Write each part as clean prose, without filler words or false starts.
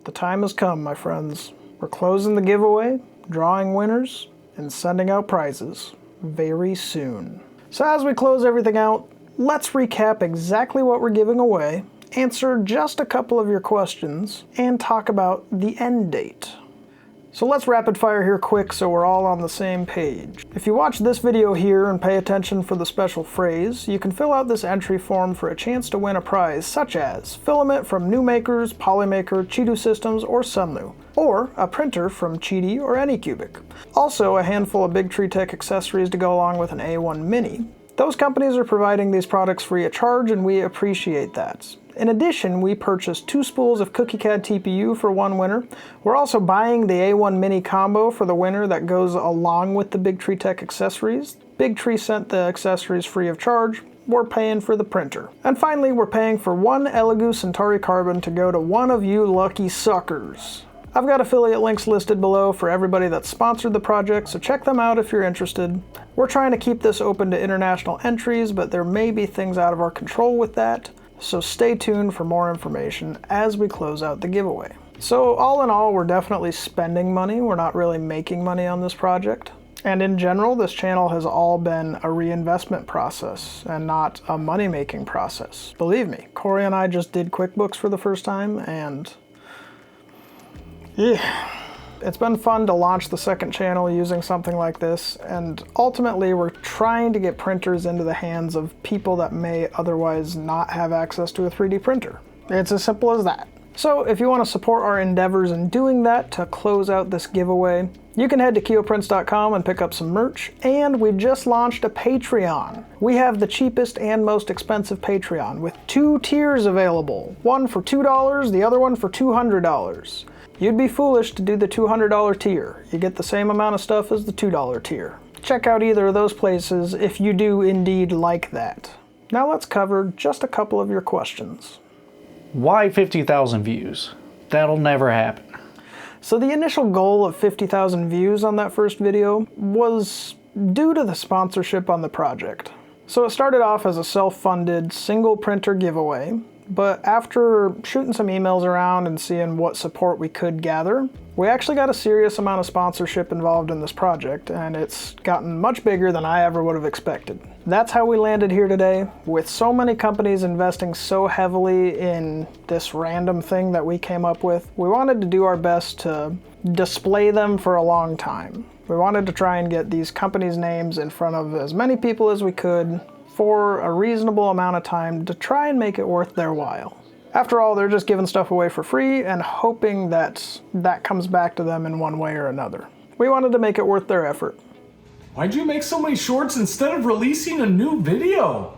The time has come, my friends. We're closing the giveaway, drawing winners, and sending out prizes very soon. So as we close everything out, let's recap exactly what we're giving away, answer just a couple of your questions, and talk about the end date. So let's rapid fire here quick so we're all on the same page. If you watch this video here and pay attention for the special phrase, you can fill out this entry form for a chance to win a prize such as Filament from NuMakers, Polymaker, Chitu Systems, or Sunlu, or a printer from Qidi or Anycubic. Also a handful of Big Tree Tech accessories to go along with an A1 Mini. Those companies are providing these products free of charge and we appreciate that. In addition, we purchased 2 spools of CookieCad TPU for one winner. We're also buying the A1 Mini combo for the winner that goes along with the Big Tree Tech accessories. Big Tree sent the accessories free of charge. We're paying for the printer. And finally, we're paying for one Elegoo Centauri carbon to go to one of you lucky suckers. I've got affiliate links listed below for everybody that sponsored the project, so check them out if you're interested. We're trying to keep this open to international entries, but there may be things out of our control with that. So stay tuned for more information as we close out the giveaway. So all in all, we're definitely spending money. We're not really making money on this project. And in general, this channel has all been a reinvestment process and not a money-making process. Believe me, Corey and I just did QuickBooks for the first time, and yeah. It's been fun to launch the second channel using something like this, and ultimately we're trying to get printers into the hands of people that may otherwise not have access to a 3D printer. It's as simple as that. So if you want to support our endeavors in doing that to close out this giveaway, you can head to kioprints.com and pick up some merch, and we just launched a Patreon. We have the cheapest and most expensive Patreon with 2 tiers available, one for $2, the other one for $200. You'd be foolish to do the $200 tier. You get the same amount of stuff as the $2 tier. Check out either of those places if you do indeed like that. Now let's cover just a couple of your questions. Why 50,000 views? That'll never happen. So the initial goal of 50,000 views on that first video was due to the sponsorship on the project. So it started off as a self-funded single printer giveaway. But after shooting some emails around and seeing what support we could gather, we actually got a serious amount of sponsorship involved in this project, and it's gotten much bigger than I ever would have expected. That's how we landed here today. With so many companies investing so heavily in this random thing that we came up with, we wanted to do our best to display them for a long time. We wanted to try and get these companies' names in front of as many people as we could for a reasonable amount of time to try and make it worth their while. After all, they're just giving stuff away for free and hoping that that comes back to them in one way or another. We wanted to make it worth their effort. Why'd you make so many shorts instead of releasing a new video?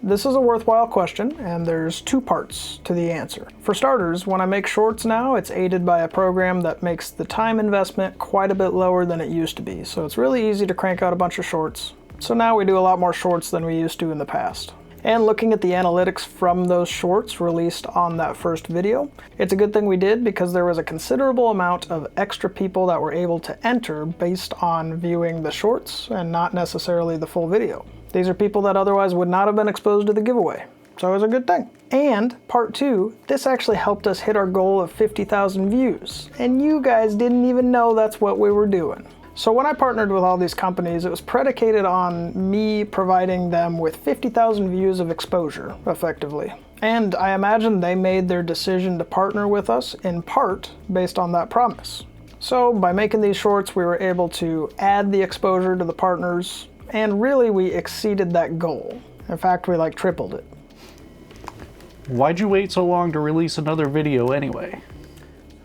This is a worthwhile question, and there's 2 parts to the answer. For starters, when I make shorts now, it's aided by a program that makes the time investment quite a bit lower than it used to be, so it's really easy to crank out a bunch of shorts. So now we do a lot more shorts than we used to in the past. And looking at the analytics from those shorts released on that first video, it's a good thing we did because there was a considerable amount of extra people that were able to enter based on viewing the shorts and not necessarily the full video. These are people that otherwise would not have been exposed to the giveaway. So it was a good thing. And part 2, this actually helped us hit our goal of 50,000 views. And you guys didn't even know that's what we were doing. So when I partnered with all these companies, it was predicated on me providing them with 50,000 views of exposure, effectively. And I imagine they made their decision to partner with us in part based on that promise. So by making these shorts, we were able to add the exposure to the partners, and really we exceeded that goal. In fact, we tripled it. Why'd you wait so long to release another video anyway?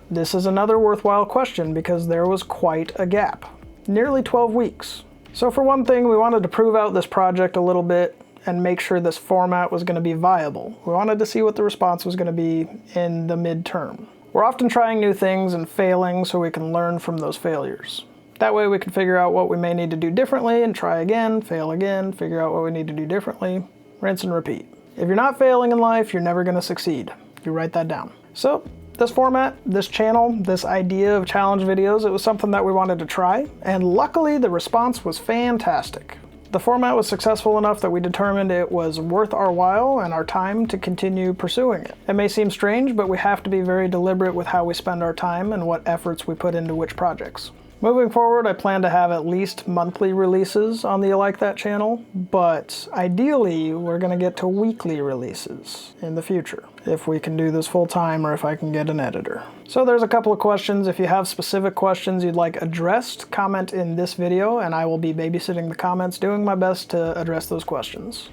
This is another worthwhile question because there was quite a gap. Nearly 12 weeks. So for one thing, we wanted to prove out this project a little bit and make sure this format was going to be viable. We wanted to see what the response was going to be in the midterm. We're often trying new things and failing so we can learn from those failures. That way we can figure out what we may need to do differently and try again, fail again, figure out what we need to do differently, rinse and repeat. If you're not failing in life, you're never going to succeed. You write that down. So this format, this channel, this idea of challenge videos, it was something that we wanted to try, and luckily the response was fantastic. The format was successful enough that we determined it was worth our while and our time to continue pursuing it. It may seem strange, but we have to be very deliberate with how we spend our time and what efforts we put into which projects. Moving forward, I plan to have at least monthly releases on the You Like That channel, but ideally we're going to get to weekly releases in the future, if we can do this full time or if I can get an editor. So there's a couple of questions. If you have specific questions you'd like addressed, comment in this video and I will be babysitting the comments, doing my best to address those questions.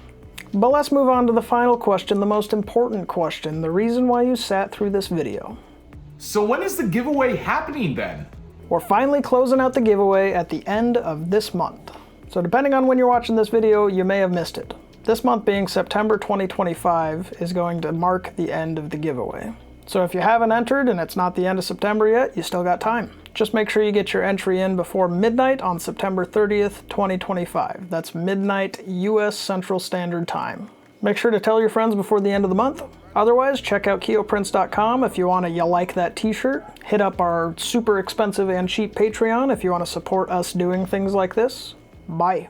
But let's move on to the final question, the most important question, the reason why you sat through this video. So when is the giveaway happening then? We're finally closing out the giveaway at the end of this month. So depending on when you're watching this video, you may have missed it. This month being September 2025 is going to mark the end of the giveaway. So if you haven't entered and it's not the end of September yet, you still got time. Just make sure you get your entry in before midnight on September 30th, 2025. That's midnight US Central Standard Time. Make sure to tell your friends before the end of the month. Otherwise, check out keoprints.com if you want a You Like That t-shirt. Hit up our super expensive and cheap Patreon if you want to support us doing things like this. Bye.